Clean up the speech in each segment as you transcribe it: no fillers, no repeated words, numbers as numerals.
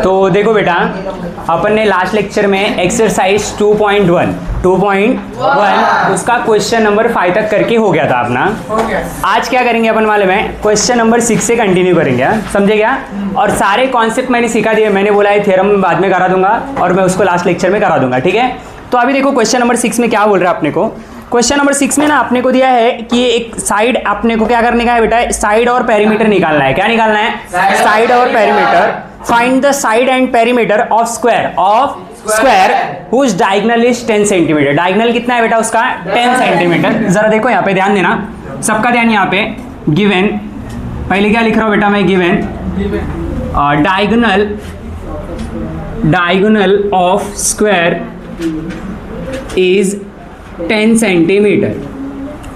तो देखो बेटा, अपन ने लास्ट लेक्चर में एक्सरसाइज 2.1 उसका क्वेश्चन नंबर 5 तक करके हो गया था अपना। आज क्या करेंगे अपन मालूम है, क्वेश्चन नंबर 6 से कंटिन्यू करेंगे, समझे क्या? और सारे कॉन्सेप्ट मैंने सिखा दिए, मैंने बोला है थ्योरम बाद में करा दूंगा और मैं उसको लास्ट लेक्चर में करा दूंगा, ठीक है? तो अभी देखो क्वेश्चन नंबर 6 में क्या बोल रहा है अपने को। क्वेश्चन नंबर 6 में ना अपने को दिया है कि एक साइड अपने को क्या करने का है बेटा, साइड और पेरीमीटर निकालना है। क्या निकालना है? साइड और perimeter. Find the side and perimeter of square whose diagonal is 10 centimetre. Diagonal कितना है बेटा उसका? 10 सेंटीमीटर। जरा देखो यहाँ पे ध्यान देना, सबका ध्यान यहाँ पे। गिवन, पहले क्या लिख रहा हूँ बेटा मैं? Given diagonal of square is 10 centimetre.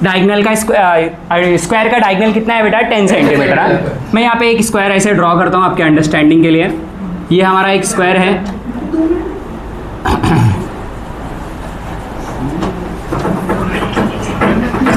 Diagonal का स्क्वायर का डायगोनल कितना है बेटा? 10 सेंटीमीटर। मैं यहाँ पे एक स्क्वायर ऐसे ड्रॉ करता हूँ आपके अंडरस्टैंडिंग के लिए। ये हमारा एक स्क्वायर है,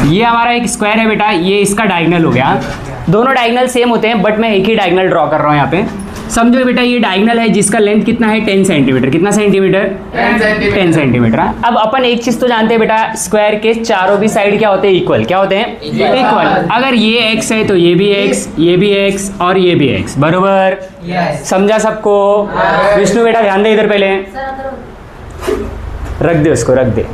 ये हमारा एक स्क्वायर है बेटा, ये इसका डायगोनल हो गया। दोनों डायगोनल सेम होते हैं बट मैं एक ही डायगोनल ड्रॉ कर रहा हूँ यहाँ पे। समझो बेटा ये डायगोनल है जिसका लेंथ कितना है? 10 सेंटीमीटर। कितना सेंटीमीटर? 10 सेंटीमीटर। अब अपन एक चीज तो जानते हैं बेटा, स्क्वायर के चारों भी साइड क्या होते हैं? इक्वल। क्या होते हैं? इक्वल। अगर ये x है तो ये भी x, ये भी x और ये भी x, बरोबर? समझा सबको? विष्णु बेटा ध्यान दे इधर, पहले रख दे उसको, रख दे।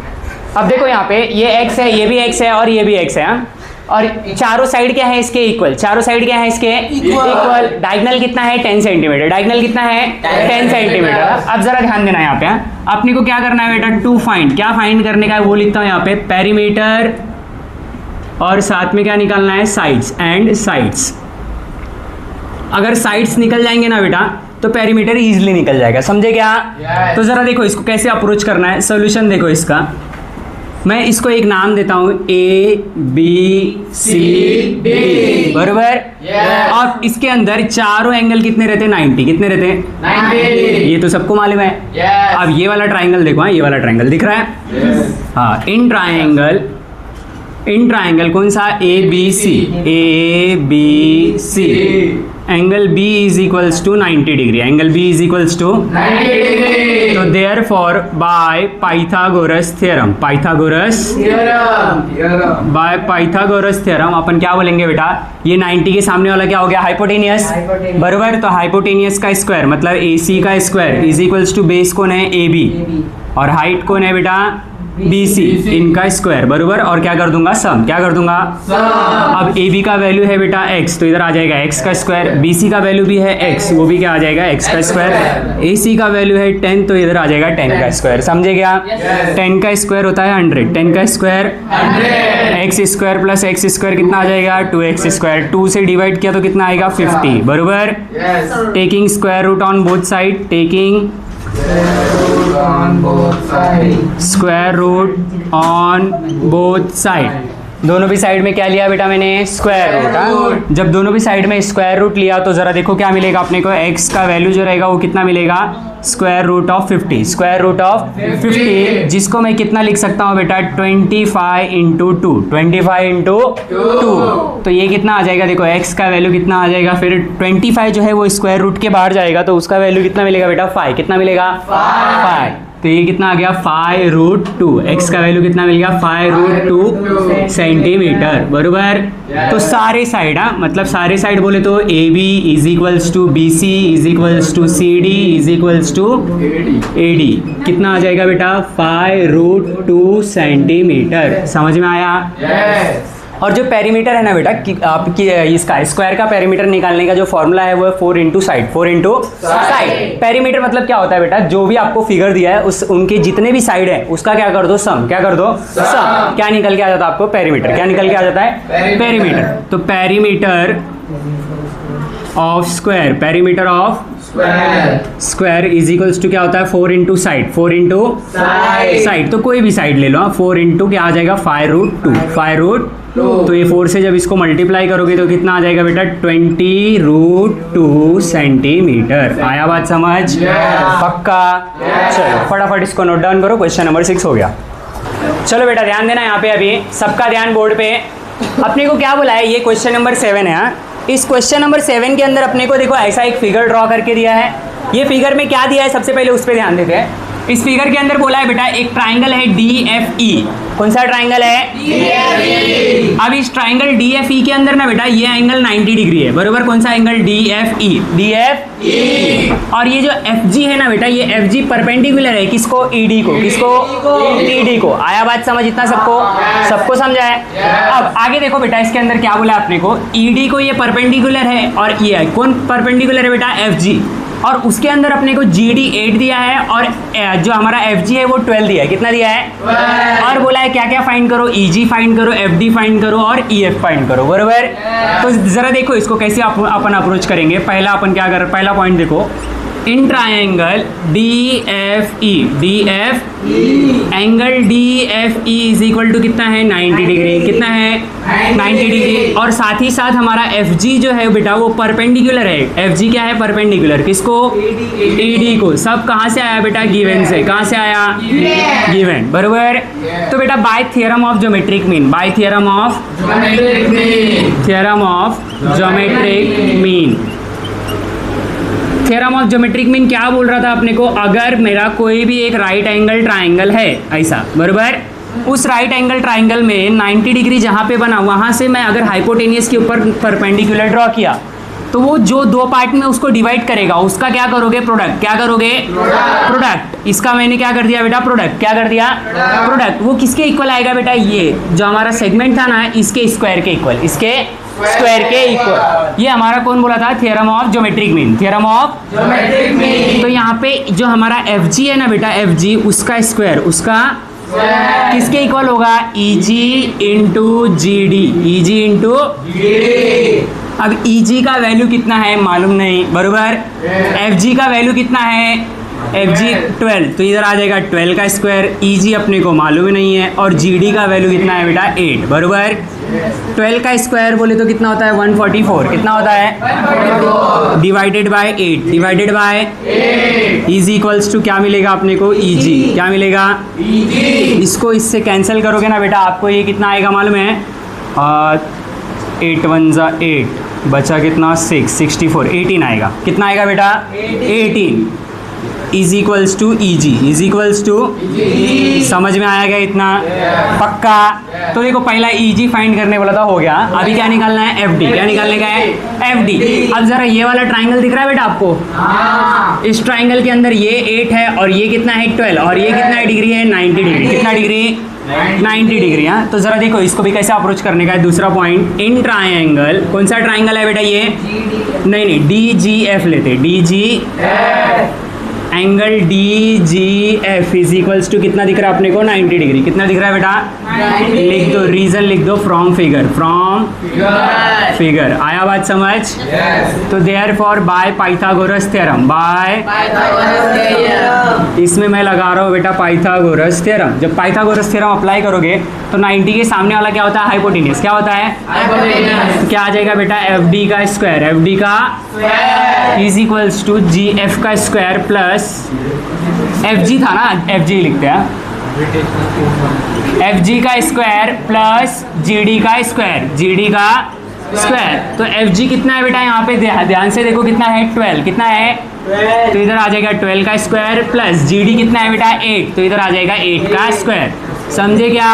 अब देखो यहाँ पे ये x है, ये भी x है और ये भी x है, हाँ? और चारों साइड क्या है इसके? इक्वल। चारों साइड क्या है इसके? इक्वल। डायगोनल कितना है? 10 सेंटीमीटर। डायगोनल कितना है? 10 सेंटीमीटर। अब जरा ध्यान देना यहाँ पे, अपने को क्या करना है बेटा? To find. क्या फाइंड करने का है वो लिखता हूँ यहाँ पे, पेरीमीटर और साथ में क्या निकालना है? Sides and sides. अगर साइड्स निकल जाएंगे ना बेटा तो पेरीमीटर इजीली निकल जाएगा, समझे क्या? तो जरा देखो इसको कैसे अप्रोच करना है। सोल्यूशन देखो इसका, मैं इसको एक नाम देता हूं ABCD, बरोबर? और इसके अंदर चारों एंगल कितने रहते हैं? 90। कितने रहते हैं? 90। ये तो सबको मालूम है। अब ये वाला ट्राइंगल देखो, हाँ ये वाला ट्राइंगल दिख रहा है? हाँ, इन ट्राइंगल कौन सा? ABC angle B is equals to 90 degree. Angle B is equals to 90 degree. तो therefore by Pythagoras theorem, by Pythagoras theorem अपन क्या बोलेंगे बेटा? ये 90 के सामने वाला क्या हो गया? हाइपोटेनियस, बरोबर? तो हाइपोटेनियस का स्क्वायर मतलब AC का square is equals to base कौन है? AB और हाइट कौन है बेटा? BC, इनका स्क्वायर, बरोबर? और क्या कर दूंगा? सम। क्या कर दूंगा? सम। अब AB का वैल्यू है बेटा x, तो इधर आ जाएगा x का स्क्वायर। BC का वैल्यू भी है x, वो भी क्या आ जाएगा? x का स्क्वायर। AC का वैल्यू है 10, तो इधर आ जाएगा 10 का स्क्वायर, समझे क्या? 10 का स्क्वायर होता है 100। 10 का square 100। x square plus x square कितना आ जाएगा? 2x square. 2 से डिवाइड किया तो कितना आएगा? 50, बरोबर? Taking square root on both side, taking square root on both side. दोनों भी साइड में क्या लिया बेटा मैंने? Square root. जब दोनों भी साइड में स्क्वायर रूट लिया तो जरा देखो क्या मिलेगा अपने को? x का वैल्यू जो रहेगा वो कितना मिलेगा? Square root of 50। Square root of 50 जिसको मैं कितना लिख सकता हूँ बेटा? 25 इंटू 2। 25 इंटू 2, तो ये कितना आ जाएगा? देखो x का वैल्यू कितना आ जाएगा? फिर 25 जो है वो स्क्वायर रूट के बाहर जाएगा तो उसका वैल्यू कितना मिलेगा बेटा? 5। कितना मिलेगा? 5। तो ये कितना आ गया? 5√2। x का वैल्यू कितना मिल गया? 5√2 सेंटीमीटर, बरोबर? तो सारे साइड, हाँ मतलब सारे साइड बोले तो AB is equals to BC is equals to CD is equals to AD। कितना आ जाएगा बेटा? 5√2 सेंटीमीटर। समझ में आया? और जो पेरीमीटर है ना बेटा आपकी इसका स्क्वायर का पेरीमीटर निकालने का जो फॉर्मूला है वो है 4 into side. 4 into side. Perimeter मतलब क्या होता है बेटा? जो भी आपको फिगर दिया है उस उनके जितने भी साइड है उसका क्या कर दो? सम। क्या कर दो? सम। क्या निकल के आ जाता है आपको? पेरीमीटर। क्या निकल के आ जाता है? पेरीमीटर। तो perimeter of square, perimeter of square is equals to क्या होता है? 4 इंटू साइड। 4 इंटू साइड, तो कोई भी साइड ले लो। 4 इंटू क्या आ जाएगा? 5√2। 5√2। तो ये 4 से जब इसको मल्टीप्लाई करोगे तो कितना आ जाएगा बेटा? 20√2 सेंटीमीटर। आया बात समझ? पक्का? चलो फटाफट इसको नोट डाउन करो। क्वेश्चन नंबर 6 हो गया। चलो बेटा ध्यान देना यहाँ पे, अभी सबका ध्यान बोर्ड पे। अपने को क्या बोला है? ये क्वेश्चन नंबर 7 है। इस क्वेश्चन नंबर 7 के अंदर अपने को देखो ऐसा एक फिगर ड्रॉ करके दिया है ये फिगर में क्या दिया है सबसे पहले उस पर ध्यान देते हैं। इस फिगर के अंदर बोला है बेटा एक ट्राइंगल है DFE। कौन सा ट्राइंगल है? DFE। अब इस ट्राइंगल DFE के अंदर ना बेटा ये एंगल 90 डिग्री है, बरोबर। कौन सा एंगल? DFE। और ये जो FG है ना बेटा, ये FG परपेंडिकुलर है किसको? ED को। किसको? ED को। आया बात समझ? इतना सबको समझा है? अब आगे देखो बेटा, इसके अंदर क्या बोला आपने को? ED को ये परपेंडिकुलर है और ये कौन परपेंडिकुलर है बेटा? FG। और उसके अंदर अपने को GD 8 दिया है और जो हमारा FG है वो 12 दिया है। कितना दिया है? 12। और बोला है क्या क्या फाइंड करो? EG फाइंड करो, FD फाइंड करो और EF फाइंड करो, बरोबर। तो जरा देखो इसको कैसे अपन अप्रोच करेंगे। पहला अपन क्या कर, पहला पॉइंट देखो, in triangle DFE angle DFE is equal to कितना है? 90 डिग्री। कितना है? 90 डिग्री। और साथ ही साथ हमारा FG जो है बेटा वो परपेंडिकुलर है। FG क्या है? परपेंडिकुलर किसको? ED को। सब कहाँ से आया बेटा? गिवन से। कहाँ से आया? गिवन, बरोबर। तो बेटा bye theorem of geometric mean, bye theorem of geometric mean, theorem of geometric mean क्या बोल रहा था अपने को? अगर मेरा कोई भी एक राइट एंगल ट्राइंगल है ऐसा, बरोबर, उस राइट एंगल ट्राइंगल में 90 डिग्री जहाँ पे बना वहाँ से मैं अगर हाइपोटेनियस के ऊपर परपेंडिकुलर ड्रॉ किया तो वो जो दो पार्ट में उसको डिवाइड करेगा उसका क्या करोगे? प्रोडक्ट। क्या करोगे? प्रोडक्ट। इसका मैंने क्या कर दिया बेटा? प्रोडक्ट। क्या कर दिया? प्रोडक्ट। वो किसके इक्वल आएगा बेटा? ये जो हमारा सेगमेंट था ना इसके स्क्वायर के इक्वल, इसके स्क्वायर के इक्वल। ये हमारा कौन बोला था? Theorem of geometric mean. Theorem of geometric mean. तो यहाँ पे जो हमारा FG है ना बेटा, FG उसका स्क्वायर, उसका किसके इक्वल होगा? EG into GD। EG into GD। अब EG का वैल्यू कितना है मालूम नहीं, बरोबर। FG का वैल्यू कितना है? FG 12, तो इधर आ जाएगा 12 का स्क्वायर। EG अपने को मालूम ही नहीं है और GD का वैल्यू कितना है बेटा? 8, बरोबर। 12 का स्क्वायर बोले तो कितना होता है? 144। कितना होता है? Divided by 8, divided by 8 is equals to क्या मिलेगा अपने को? EG। क्या मिलेगा? EG। इसको इससे कैंसिल करोगे ना बेटा, आपको ये कितना आएगा मालूम है? 8 1 जा 8, बचा कितना? 6, 64, 18 आएगा। कितना आएगा बेटा? 18 is equals to EG। Is equals to, समझ में आया गया इतना? पक्का। तो देखो पहला EG फाइंड करने वाला था, हो गया। अभी क्या निकालना है? FD। क्या निकालने का है? FD। अब जरा ये वाला ट्राइंगल दिख रहा है बेटा आपको? इस ट्राइंगल के अंदर ये 8 है और ये कितना है? 12 और ये कितना डिग्री है? 90 डिग्री। कितना डिग्री? 90 डिग्री। हाँ, तो जरा देखो इसको भी कैसे अप्रोच करने का है। दूसरा पॉइंट, इन ट्राइंगल, कौन सा ट्राइंगल है बेटा ये? नहीं, DGF लेते। DGF angle DGF is equals to कितना दिख रहा है अपने को? 90 डिग्री। कितना दिख रहा है बेटा? लिख दो, रीजन लिख दो, फ्रॉम फिगर। From figure. आया बात समझ? तो therefore by Pythagoras theorem, by इसमें मैं लगा रहा हूँ बेटा पाइथागोरस थ्योरम। जब पाइथागोरस थ्योरम अप्लाई करोगे तो 90 के सामने वाला क्या होता है? हाइपोटेनियस। क्या होता है? तो क्या आ जाएगा बेटा? FD का स्क्वायर। FD का इज इक्वल्स टू GF का स्क्वायर प्लस FG था ना, FG लिखते हैं, FG का स्क्वायर प्लस GD का स्क्वायर। GD का स्क्वायर। तो FG कितना है बेटा? यहाँ पे ध्यान से देखो कितना है? 12। कितना है? तो इधर आ जाएगा 12 का स्क्वायर प्लस GD कितना है बेटा? 8, तो इधर आ जाएगा 8 का स्क्वायर। समझे क्या?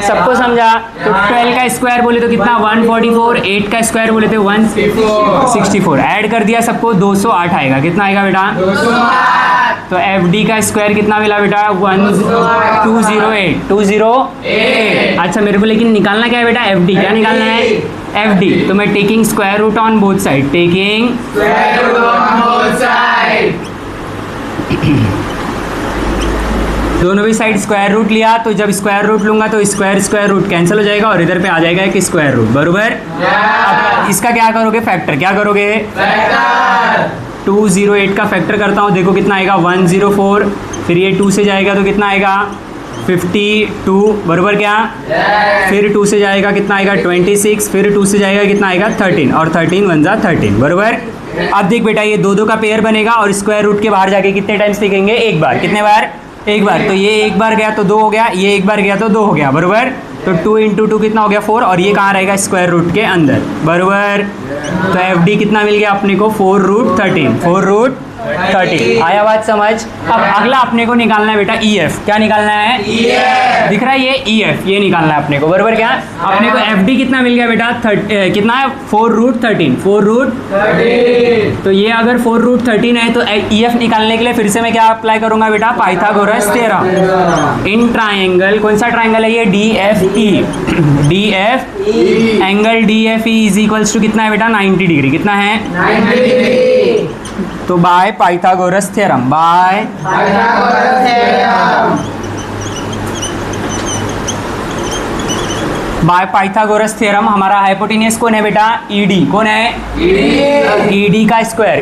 सबको समझा? तो 12 का स्क्वायर बोले तो कितना? 144। 8 का स्क्वायर बोले तो 164। ऐड कर दिया सबको, 208 आएगा। कितना आएगा बेटा? 208। तो FD का स्क्वायर कितना मिला बेटा? 208। 208। अच्छा, मेरे को लेकिन निकालना क्या है बेटा? FD। क्या निकालना है? FD। तो मैं taking square root on both side, taking square root on both side. दोनों भी साइड स्क्वायर रूट लिया, तो जब स्क्वायर रूट लूंगा तो स्क्वायर रूट कैंसिल हो जाएगा और इधर पे आ जाएगा एक स्क्वायर रूट, बरोबर। अब इसका क्या करोगे? फैक्टर। क्या करोगे? फैक्टर। 208 का फैक्टर करता हूँ, देखो कितना आएगा? 104। फिर ये 2 से जाएगा तो कितना आएगा? 52, बरोबर क्या? फिर 2 से जाएगा कितना आएगा? 26। फिर 2 से जाएगा कितना आएगा? 13। और 13 1 जा 13, बरोबर। अब देख बेटा, ये दो का पेयर बनेगा और स्क्वायर रूट के बाहर जाके कितने टाइम्स लिखेंगे? एक बार। कितने बार? एक बार। तो ये एक बार गया तो 2 हो गया, ये एक बार गया तो 2 हो गया, बरोबर। तो 2 इंटू 2 कितना हो गया? 4। और ये कहाँ रहेगा? स्क्वायर रूट के अंदर, बरोबर। तो FD कितना मिल गया अपने को? 4 रूट 13। 4 रूट 30। आया बात समझ। अब अगला अपने को निकालना है बेटा EF। क्या निकालना है? EF। दिख रहा है ये EF, ये निकालना है अपने को, बरोबर। क्या अपने को FD कितना मिल गया बेटा? कितना है? 4√13। 4√13। तो ये अगर 4√13 है तो EF निकालने के लिए फिर से मैं क्या अप्लाई करूंगा बेटा? Pythagoras theorem. इन ट्राइंगल, कौन सा ट्राइंगल है ये? DFE। DFE angle DFE is equals to कितना है बेटा? 90 डिग्री। कितना है? 90 डिग्री। तो bye Pythagoras theorem, by Pythagoras theorem, by Pythagoras theorem हमारा हाइपोटेन्यूज कौन है बेटा? ED। कौन है? ED का स्क्वायर।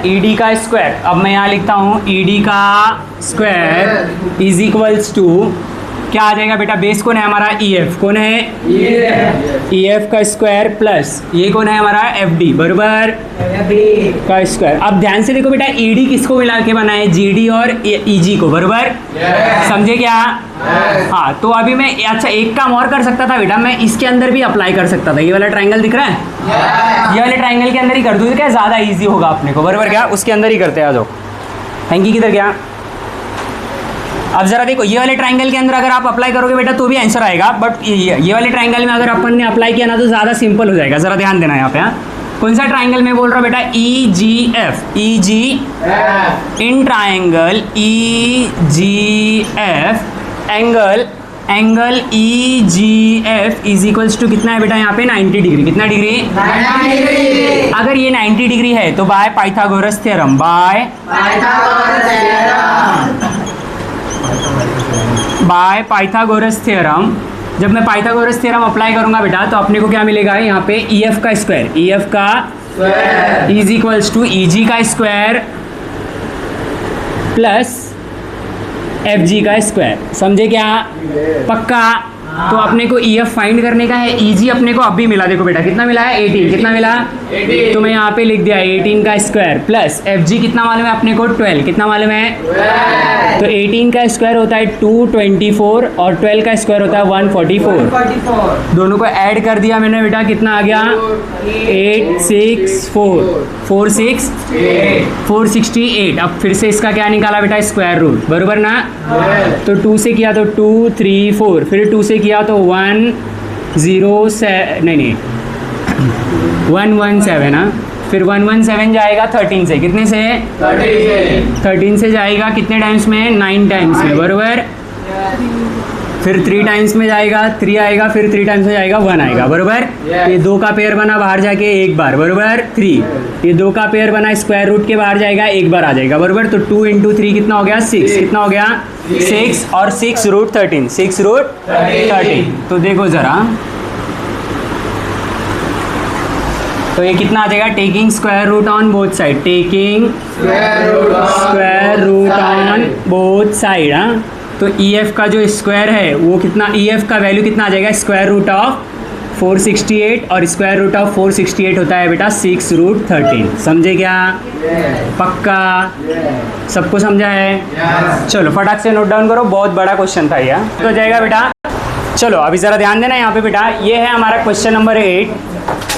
ED का स्क्वायर। अब मैं यहाँ लिखता हूँ ED का स्क्वायर इज इक्वल्स टू क्या आ जाएगा बेटा? बेस कौन है हमारा? EF। कौन है? EF का स्क्वायर प्लस ये कौन है हमारा? FD, बरोबर का स्क्वायर। अब ध्यान से देखो बेटा, ED किसको मिला के बना है? GD और EG को, बरोबर। समझे क्या? हाँ, तो अभी मैं अच्छा एक काम और कर सकता था बेटा, मैं इसके अंदर भी अप्लाई कर सकता था। ये वाला ट्राइंगल दिख रहा है? ये वाले ट्राइंगल के अंदर ही कर दूँ क्या? ज़्यादा ईजी होगा अपने को, बरोबर। क्या उसके अंदर ही करते हैं? आ जाओ। हैंकी किधर गया? अब जरा देखो, ये वाले ट्राइंगल के अंदर अगर आप अप्लाई करोगे बेटा तो भी आंसर आएगा, बट ये वाले ट्राइंगल में अगर अपन ने अप्लाई किया ना तो ज़्यादा सिंपल हो जाएगा। ज़रा ध्यान देना यहाँ पे। हाँ, कौन सा ट्राइंगल में बोल रहा हूँ बेटा? EGF। In triangle EGF angle EGF is equals to कितना है बेटा यहाँ पे? 90 डिग्री। कितना डिग्री? 90 डिग्री। अगर ये 90 डिग्री है तो bye Pythagoras theorem, by Pythagoras theorem. जब मैं पाइथागोरस थ्योरम अप्लाई करूंगा बेटा तो अपने को क्या मिलेगा? यहाँ पे EF का स्क्वायर। EF का इज इक्वल्स टू EG का स्क्वायर प्लस FG का स्क्वायर। समझे क्या? पक्का? तो अपने को EF फाइंड करने का है। EG अपने को अब भी मिला, देखो बेटा कितना मिला है? 18। कितना मिला? 18। तो मैं यहाँ पे लिख दिया 18 का स्क्वायर प्लस FG कितना मालूम है अपने को? 12। कितना मालूम है? 12। तो 18 का स्क्वायर होता है 224 और 12 का स्क्वायर होता है 144। दोनों को ऐड कर दिया मैंने बेटा, कितना आ गया? 468। अब फिर से इसका क्या निकाला बेटा? स्क्वायर रूट, बरोबर ना। तो 2 से किया तो 2 3 4, फिर 2 से किया तो 107 नहीं 117। हाँ, फिर 117 जाएगा 13 से। कितने से? 13 से जाएगा कितने टाइम्स में? 9 टाइम्स में, बरोबर। फिर 3 टाइम्स में जाएगा 3 आएगा, फिर 3 टाइम्स में जाएगा 1 आएगा, बरोबर। ये 2 का पेयर बना बाहर जाके एक बार, बरोबर 3। ये 2 का पेयर बना स्क्वायर रूट के बाहर जाएगा एक बार आ जाएगा, बरोबर। तो 2 × 3 कितना हो गया? 6। कितना हो गया? 6 और 6√13। 6√13। तो देखो ज़रा, तो ये कितना आ जाएगा? Taking square root on both side. Taking square root on both side. हाँ, तो EF का जो स्क्वायर है वो कितना? EF का वैल्यू कितना आ जाएगा? स्क्वायर रूट ऑफ 468 और स्क्वायर रूट ऑफ 468 होता है बेटा 6√13। समझे क्या? पक्का? सबको समझा है? चलो फटाक से नोट डाउन करो, बहुत बड़ा क्वेश्चन था ये। तो हो जाएगा बेटा। चलो अभी ज़रा ध्यान देना यहाँ पे बेटा, ये है हमारा क्वेश्चन नंबर 8।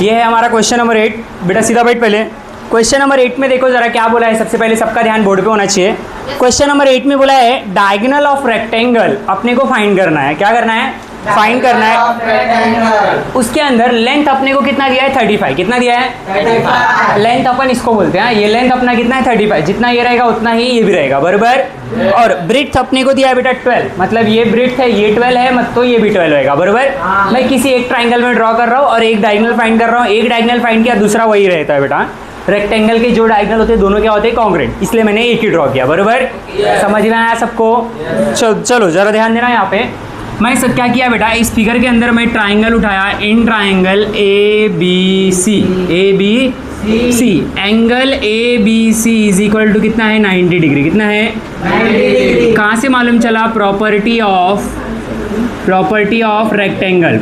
ये है हमारा क्वेश्चन नंबर 8। बेटा सीधा बैठ पहले। क्वेश्चन नंबर 8 में देखो ज़रा क्या बोला है। सबसे पहले सबका ध्यान बोर्ड पे होना चाहिए। क्वेश्चन नंबर 8 में बोला है डायगोनल ऑफ रेक्टेंगल अपने को फाइंड करना है। क्या करना है? फाइंड करना है। उसके अंदर लेंथ अपने को कितना दिया है? 35। कितना दिया है? 35। लेंथ अपन इसको बोलते हैं। ये लेंथ अपना कितना है? 35। जितना ये रहेगा उतना ही ये भी रहेगा, बराबर। और ब्रेड्थ अपने को दिया है बेटा 12। मतलब ये ब्रेड्थ है, ये 12 है, मतलब तो ये भी 12 होगा, बराबर। मैं किसी एक ट्राइंगल में ड्रॉ कर रहा हूँ और एक डायगोनल फाइंड कर रहा हूँ। एक डायगोनल फाइंड किया, दूसरा वही रहता है बेटा। रेक्टेंगल के जो डायगोनल होते हैं दोनों क्या होते हैं? कॉन्ग्रुएंट। इसलिए मैंने एक ही ड्रॉ किया, बराबर। समझ में आया सबको? चलो जरा ध्यान देना यहाँ पे। मैं सब क्या किया बेटा, इस फिगर के अंदर मैं ट्राइंगल उठाया। In triangle ABC angle ABC is equal to कितना है? 90 डिग्री। कितना है? 90 डिग्री। कहाँ से मालूम चला? Property of rectangle.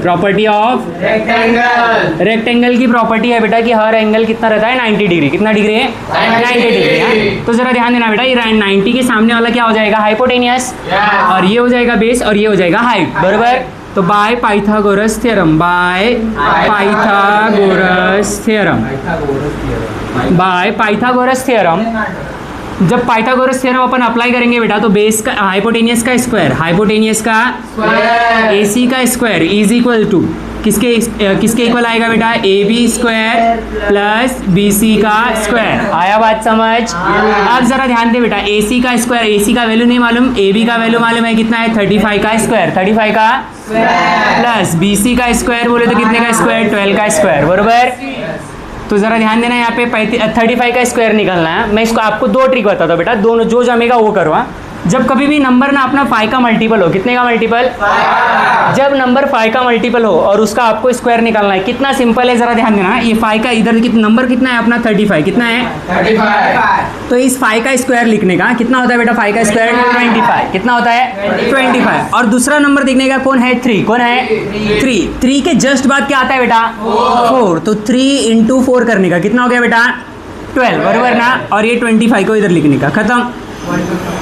रेक्टेंगल की प्रॉपर्टी है बेटा कि हर एंगल कितना रहता है? 90 डिग्री। कितना डिग्री है? 90 डिग्री। तो जरा ध्यान देना बेटा, ये 90 के सामने वाला क्या हो जाएगा? हाइपोटेनियस। और ये हो जाएगा बेस और ये हो जाएगा हाइट, बराबर। तो bye Pythagoras theorem, by Pythagoras theorem. जब पाइथागोरस थ्योरम अपन अप्लाई करेंगे बेटा तो बेस का हाइपोटेनियस का स्क्वायर, हाइपोटेनियस का AC का स्क्वायर इज इक्वल टू किसके इक्वल आएगा बेटा, AB स्क्वायर प्लस BC का स्क्वायर। आया बात समझ? अब जरा ध्यान दे बेटा, AC का स्क्वायर, AC का वैल्यू नहीं मालूम, AB का वैल्यू मालूम है कितना है, 35 का स्क्वायर, 35 का प्लस BC का स्क्वायर बोले तो कितने का स्क्वायर, 12 का स्क्वायर, बरोबर। तो जरा ध्यान देना, यहाँ पे 35 का स्क्वायर निकलना है। मैं इसको आपको दो ट्रिक बताता हूँ बेटा, दोनों जो जमेगा वो करो। हाँ, जब कभी भी नंबर ना अपना 5 का मल्टीपल हो, कितने का मल्टीपल, जब नंबर 5 का मल्टीपल हो और उसका आपको स्क्वायर निकालना है, कितना सिंपल है, जरा ध्यान देना। ये 5 का इधर नंबर कितना है अपना, 35, कितना है 35। तो इस 5 का स्क्वायर लिखने का कितना होता है बेटा, 5 का स्क्वायर 25, कितना होता है 25। और दूसरा नंबर लिखने का कौन है, 3, कौन है 3 के जस्ट बाद क्या आता है बेटा, 4। तो 3 × 4 करने का कितना हो गया बेटा, 12, बरोबर ना। और ये 25 को इधर लिखने का, खत्म।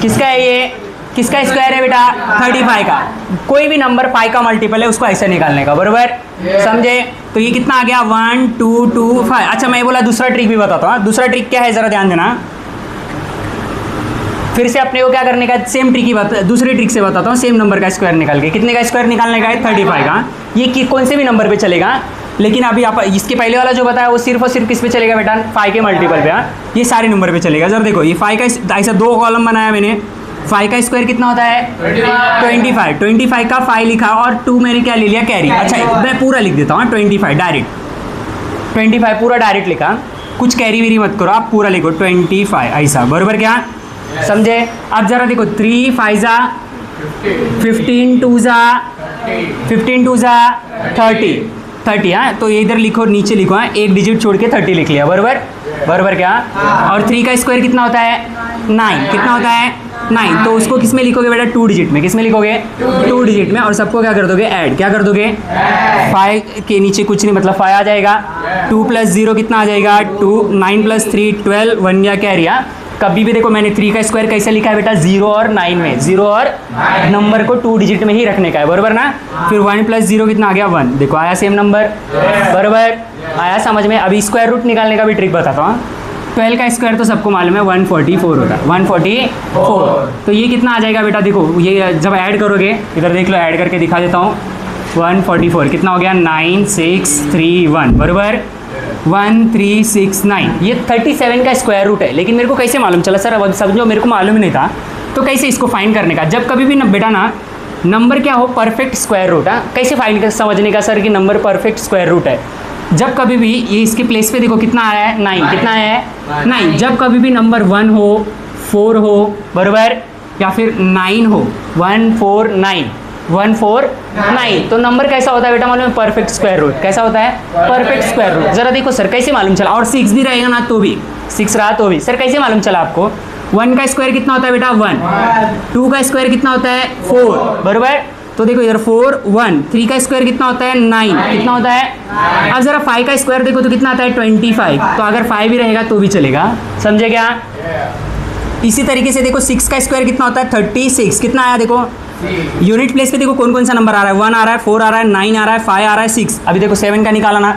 किसका है ये, किसका स्क्वायर है बेटा, 35 का। कोई भी नंबर 5 का मल्टीपल है उसको ऐसे निकालने का, बरोबर, समझे। तो ये कितना आ गया, 1 2 2 5। अच्छा मैं बोला दूसरा ट्रिक भी बताता हूँ। दूसरा ट्रिक क्या है, जरा ध्यान देना। फिर से अपने को क्या करने का, सेम ट्रिक ही दूसरे ट्रिक से बताता हूँ। सेम नंबर का स्क्वायर निकाल के, कितने का स्क्वायर निकालने का है, 35 का। ये कौन से भी नंबर पे चलेगा, लेकिन अभी आप इसके पहले वाला जो बताया वो सिर्फ और सिर्फ किस पे चलेगा बेटा, 5 के मल्टीपल पे। हाँ, ये सारे नंबर पे चलेगा। जब देखो ये 5 का ऐसा 2 कॉलम बनाया मैंने, 5 का स्क्वायर कितना होता है 25 का 5 लिखा और 2 मैंने क्या ले लिया, कैरी। अच्छा मैं पूरा लिख देता हूँ, 25 डायरेक्ट, 25 पूरा डायरेक्ट लिखा, कुछ कैरी वेरी मत करो, आप पूरा लिखो 25 ऐसा, बरोबर, क्या समझे। अब जरा देखो 3 5 जा 15 2 जा 30। हाँ, तो ये इधर लिखो, नीचे लिखो, हाँ, एक डिजिट छोड़ के 30 लिख लिया, बरोबर, बरोबर क्या। और 3 का स्क्वायर कितना होता है 9, कितना होता है 9। तो उसको किस में लिखोगे बेटा, 2 डिजिट में। किस में लिखोगे, 2 डिजिट में। और सबको क्या कर दोगे, ऐड। क्या कर दोगे, 5 के नीचे कुछ नहीं, मतलब 5 आ जाएगा। 2 + 0 कितना आ जाएगा, 2। 9 + 3 12, 1 या कैरी। कभी भी देखो मैंने 3 का स्क्वायर कैसे लिखा है बेटा, 0 और 9 में, 0 और नंबर को 2 डिजिट में ही रखने का है, बरोबर ना। फिर 1 + 0 कितना आ गया, 1। देखो आया सेम नंबर, बरोबर, आया समझ में। अभी स्क्वायर रूट निकालने का भी ट्रिक बताता हूँ। 12 का स्क्वायर तो सबको मालूम है 144 होता है, 144। तो ये कितना आ जाएगा बेटा, देखो ये जब ऐड करोगे, इधर देख लो, ऐड करके दिखा देता हूँ। 144 कितना हो गया, 9631, बरोबर, 1369। ये 37 का स्क्वायर रूट है। लेकिन मेरे को कैसे मालूम चला सर, अब समझो मेरे को मालूम ही नहीं था, तो कैसे इसको फाइंड करने का। जब कभी भी ना बेटा ना नंबर क्या हो, परफेक्ट स्क्वायर रूट। हाँ, कैसे फाइंड कर समझने का सर कि नंबर परफेक्ट स्क्वायर रूट है। जब कभी भी ये इसके प्लेस पे देखो कितना आया है, 9, कितना आया है 9। जब कभी भी नंबर 1 हो, 4 हो, बराबर, या फिर 9 हो, 149, 149, तो नंबर कैसा होता है बेटा मालूम है, परफेक्ट स्क्वायर रूट। कैसा होता है, परफेक्ट स्क्वायर रूट। जरा देखो सर कैसे मालूम चला। और 6 भी रहेगा ना तो भी, 6 रहा तो भी, सर कैसे मालूम चला आपको। 1 का स्क्वायर कितना होता है बेटा, 1। 2 का स्क्वायर कितना होता है, 4, बराबर। तो देखो इधर 4 1। 3 का स्क्वायर कितना होता है, 9, कितना होता है। अब जरा 5 का स्क्वायर देखो तो कितना आता है, 25। तो अगर 5 भी रहेगा तो भी चलेगा, समझे क्या। इसी तरीके से देखो 6 का स्क्वायर कितना होता है, 36। कितना आया देखो, यूनिट प्लेस पे देखो कौन कौन सा नंबर आ रहा है, 1 आ रहा है, 4 आ रहा है, 9 आ रहा है, 5 आ रहा है, 6। अभी देखो 7 का निकाला ना,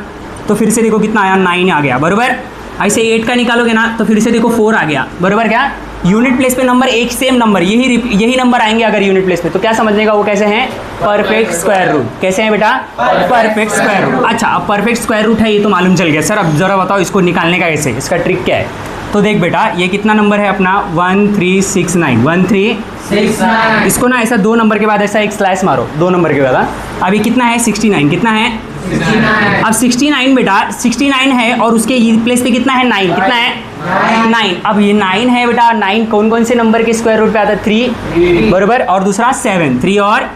तो फिर से देखो कितना आया, 9 आ गया, बराबर। ऐसे 8 का निकालोगे ना तो फिर से देखो 4 आ गया, बराबर। क्या यूनिट प्लेस पे नंबर एक सेम नंबर, यही नंबर आएंगे अगर यूनिट प्लेस पे, तो क्या समझने का वो कैसे हैं, परफेक्ट स्क्वायर रूट। कैसे हैं बेटा, परफेक्ट स्क्वायर रूट। अच्छा अब परफेक्ट स्क्वायर रूट है ये तो मालूम चल गया। सर अब जरा बताओ इसको निकालने का कैसे, इसका ट्रिक क्या है। तो देख बेटा ये कितना नंबर है अपना, 1369, 1369। इसको ना ऐसा 2 नंबर के बाद ऐसा एक स्लैश मारो, 2 नंबर के बाद। अभी कितना है, 69। कितना है 69। अब 69 बेटा 69 है और उसके प्लेस पे कितना है, 9। कितना है 9। अब ये 9 है बेटा, 9 कौन कौन से नंबर के स्क्वायर रूट पे आता है, 3, बराबर। और दूसरा 7, 3 और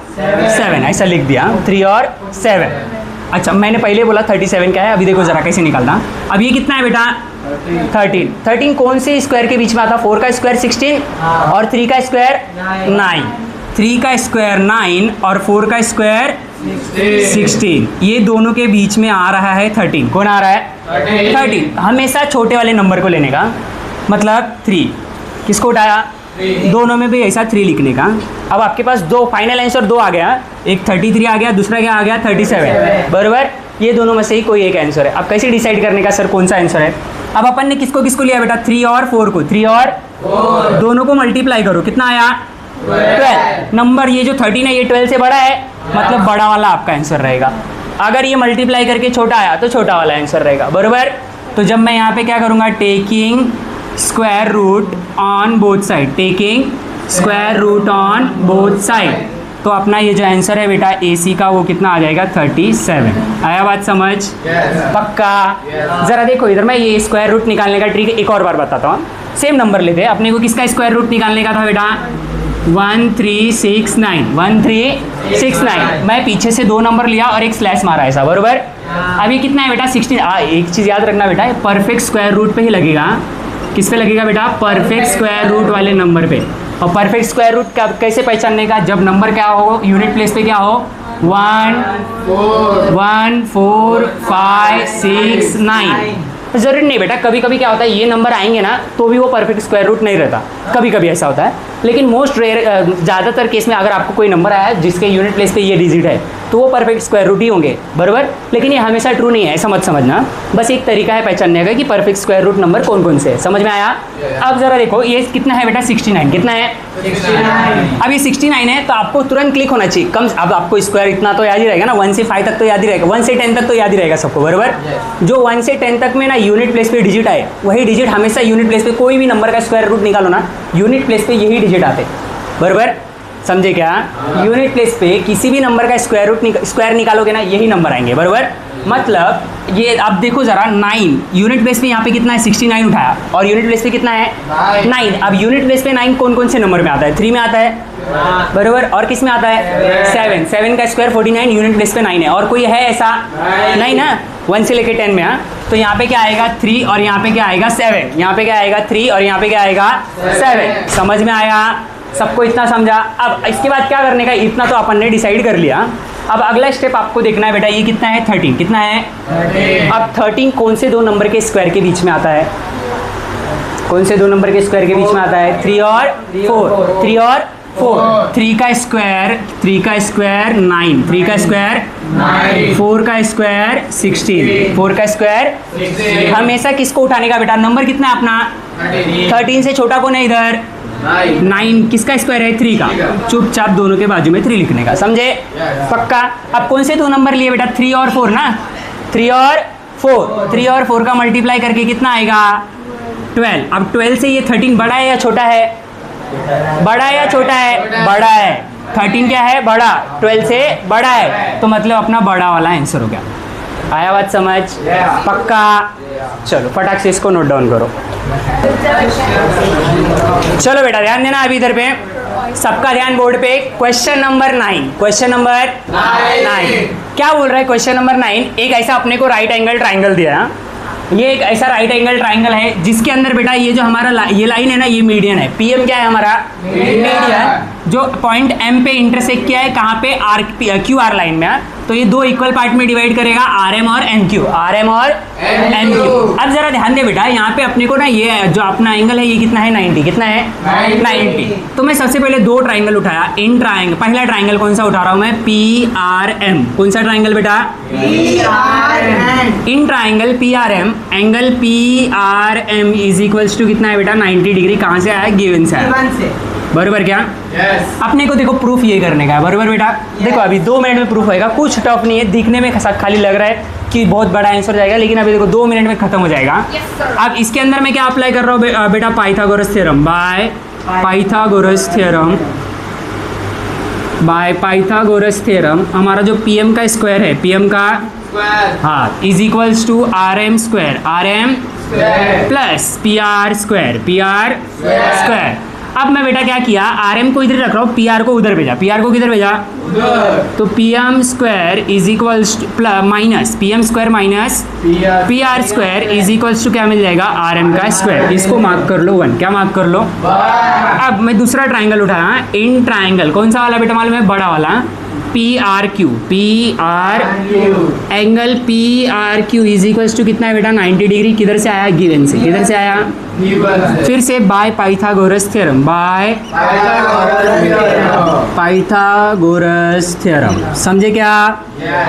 7 ऐसा लिख दिया, 3 और 7। अच्छा मैंने पहले बोला 37 क्या है, अभी देखो जरा कैसे निकालना। अब ये कितना है बेटा, 13 कौन से स्क्वायर के बीच में आता, 4 का स्क्वायर 16 और 3 का स्क्वायर 9। 3 का स्क्वायर 9 और 4 का स्क्वायर 16, ये दोनों के बीच में आ रहा है 13। कौन आ रहा है, 13। हमेशा छोटे वाले नंबर को लेने का, मतलब 3। किसको उठाया, दोनों में भी ऐसा 3 लिखने का। अब आपके पास 2 फाइनल आंसर 2 आ गया, एक 33 आ गया, दूसरा क्या आ गया 37, बराबर। ये दोनों में से ही कोई एक आंसर है। अब कैसे डिसाइड करने का सर कौन सा आंसर है, अब अपन ने किसको किसको लिया बेटा, 3 और 4 को, 3 और 4 दोनों को मल्टीप्लाई करो, कितना आया 12। नंबर ये जो 13 है ये 12 से बड़ा है, मतलब बड़ा वाला आपका आंसर रहेगा। अगर ये मल्टीप्लाई करके छोटा आया तो छोटा वाला आंसर रहेगा, बरोबर। तो जब मैं यहाँ पे क्या करूँगा, taking square root on both side, taking square root on both side, तो अपना ये जो आंसर है बेटा AC का वो कितना आ जाएगा 37। आया बात समझ? पक्का? ज़रा देखो इधर, मैं ये स्क्वायर रूट निकालने का ट्रिक एक और बार बताता हूँ। सेम नंबर लेते हैं, अपने को किसका स्क्वायर रूट निकालने का था बेटा, 1369, 1369। मैं पीछे से 2 नंबर लिया और एक स्लैश मारा ऐसा, बरोबर। अब ये कितना है बेटा 16। एक चीज़ याद रखना बेटा, ये परफेक्ट स्क्वायर रूट पे ही लगेगा। किस पे लगेगा बेटा, परफेक्ट स्क्वायर रूट वाले नंबर पे। और परफेक्ट स्क्वायर रूट कैसे पहचानने का, जब नंबर क्या हो, यूनिट प्लेस पे क्या हो, 1 4 5 6 9। ज़रूरी नहीं बेटा, कभी कभी क्या होता है ये नंबर आएंगे ना तो भी वो परफेक्ट स्क्वायर रूट नहीं रहता, कभी कभी ऐसा होता है। लेकिन मोस्ट रेयर, ज़्यादातर केस में अगर आपको कोई नंबर आया जिसके यूनिट प्लेस पे ये डिजिट है तो वो परफेक्ट स्क्वायर रूट ही होंगे, बराबर। लेकिन ये हमेशा ट्रू नहीं है, ऐसा मत समझना। बस एक तरीका है पहचानने का कि परफेक्ट स्क्वायर रूट नंबर कौन कौन से है। समझ में आया? अब ज़रा देखो ये कितना है बेटा 69, कितना है 69। अब ये 69 है तो आपको तुरंत क्लिक होना चाहिए। कम अब आपको स्क्वायर इतना तो याद ही रहेगा ना, 1 से 5 तक तो याद ही रहेगा, 1 से 10 तक तो याद ही रहेगा सबको, बराबर। जो 1 से 10 तक में ना यूनिट प्लेस पे डिजिट आए, वही डिजिट हमेशा यूनिट प्लेस पे, कोई भी नंबर का स्क्वायर रूट निकालो ना यूनिट प्लेस पे यही डिजिट आते, बराबर। समझे क्या? यूनिट प्लेस पे किसी भी नंबर का स्क्वायर निकालोगे ना यही नंबर आएंगे, बराबर। मतलब ये आप देखो ज़रा 9 यूनिट प्लेस पे, यहाँ पे कितना है 69 उठाया और यूनिट प्लेस पे कितना है 9। अब यूनिट प्लेस पे 9 कौन कौन से नंबर में आता है, 3 में आता है, बराबर। और किस में आता है 7 का स्क्वायर 49, यूनिट प्लेस पे 9 है। और कोई है ऐसा नहीं ना, 1 से लेके 10 में। हाँ, तो यहाँ पे क्या आएगा 3 और यहाँ पे क्या आएगा 7, यहाँ पे क्या आएगा 3 और यहाँ पे क्या आएगा 7। समझ में आया सबको? इतना समझा? अब इसके बाद क्या करने का, इतना तो अपन ने डिसाइड कर लिया। अब अगला स्टेप आपको देखना है बेटा, ये कितना है 13, कितना है 13। अब 13 कौन से 2 नंबर के स्क्वायर के बीच में आता है, कौन से 2 नंबर के स्क्वायर के बीच में आता है, 3 और 4, 3 और 4। 3 का स्क्वायर 9, 3 का स्क्वायर 9, 4 का स्क्वायर 16, 4 का स्क्वायर। हमेशा किसको उठाने का बेटा, नंबर कितना है अपना 13 से छोटा कौन है इधर 9, किसका स्क्वायर है 3 का। चुपचाप दोनों के बाजू में 3 लिखने का, समझे? पक्का? अब कौन से 2 नंबर लिए बेटा, 3 और 4 ना, 3 और 4, 3 और 4 का मल्टीप्लाई करके कितना आएगा 12। अब 12 से ये 13 बड़ा है या छोटा है, बड़ा है या छोटा है, बड़ा है। 13 क्या है, बड़ा, 12 से बड़ा है, तो मतलब अपना बड़ा वाला आंसर हो गया। आया बात समझ? पक्का? चलो फटाक से इसको नोट डाउन करो। चलो बेटा ध्यान देना अभी इधर पे, सबका ध्यान बोर्ड पे। क्वेश्चन नंबर 9, क्वेश्चन नंबर 9 क्या बोल रहा है? क्वेश्चन नंबर 9, एक ऐसा अपने को राइट एंगल ट्राइंगल दिया है। ये एक ऐसा राइट एंगल ट्राइंगल है जिसके अंदर बेटा ये जो हमारा ये लाइन है ना, ये मीडियन है। PM क्या है हमारा, मीडियन, जो पॉइंट M पे इंटरसेक्ट किया है कहाँ पे, QR लाइन में। तो ये 2 इक्वल पार्ट में डिवाइड करेगा, RM और NQ, RM और NQ। अब जरा ध्यान दे बेटा, यहाँ पे अपने को ना ये जो अपना एंगल है ये कितना है 90, कितना है 90। तो मैं सबसे पहले 2 ट्राइंगल उठाया इन ट्राइंगल। पहला ट्राइंगल कौन सा उठा रहा हूँ मैं, PRM। कौन सा ट्राइंगल बेटा, PRM। In triangle PRM, angle PRM is equals to कितना है बेटा 90 डिग्री। कहाँ से आया, गिवन से आया, बरोबर क्या? yes. अपने को देखो प्रूफ ये करने का है, बरोबर बेटा? देखो अभी 2 मिनट में प्रूफ होएगा, कुछ टफ नहीं है, दिखने में खाली लग रहा है कि बहुत बड़ा आंसर जाएगा, लेकिन अभी देखो 2 मिनट में खत्म हो जाएगा। अब इसके अंदर मैं क्या अप्लाई कर रहा हूँ बेटा, Pythagoras theorem. By Pythagoras theorem, by Pythagoras theorem हमारा जो PM का स्क्वायर है, PM का हाँ is equals to RM square, RM plus PR square, PR square. अब मैं बेटा क्या किया, RM को इधर रख रहा हूँ, PR को उधर भेजा। PR को किधर भेजा, तो PM square is equals minus PM square minus PR square is equals to क्या मिल जाएगा, RM का स्क्वायर। इसको मार्क कर लो 1, क्या मार्क कर लो। अब मैं दूसरा ट्राइंगल उठाया, इन ट्राइंगल कौन सा वाला बेटा मालूम है, बड़ा वाला, PRQ, angle PRQ is equals to कितना है बेटा 90 डिग्री। किधर से आया, गिवन से। किधर से आया, फिर से by Pythagoras theorem, by Pythagoras Pythagoras theorem, समझे क्या?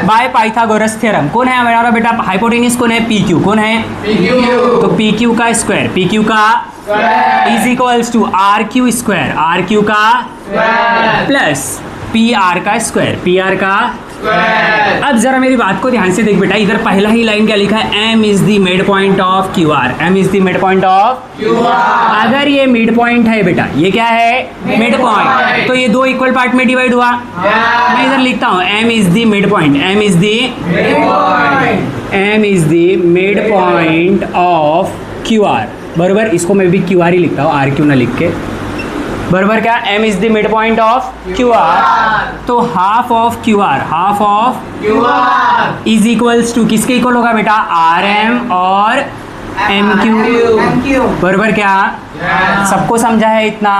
By Pythagoras theorem. कौन है हमारा बेटा हाइपोटेन्यूज? कौन है? P Q. कौन है? तो पी क्यू का स्क्वायर, पी क्यू का is equals to R Q square, R Q का प्लस पी आर का स्क्वायर, पी आर का। अब जरा मेरी बात को ध्यान से देख बेटा, इधर पहला ही लाइन क्या लिखा है? M is the mid point of Q R, M is the mid point of Q R. अगर ये मिड पॉइंट है बेटा, ये क्या है? मिड पॉइंट, तो ये दो इक्वल पार्ट में डिवाइड हुआ। मैं इधर लिखता हूँ M is the mid point, M is the mid point of Q R, बरोबर। इसको मैं भी क्यू आर ही लिखता हूँ, आर क्यू ना लिख के, बराबर क्या? m is the mid point of Q R, तो half of Q R, half of Q R is equals to किसके इक्वल होगा बेटा? आर एम और एम क्यू, बराबर क्या? सबको समझा है इतना?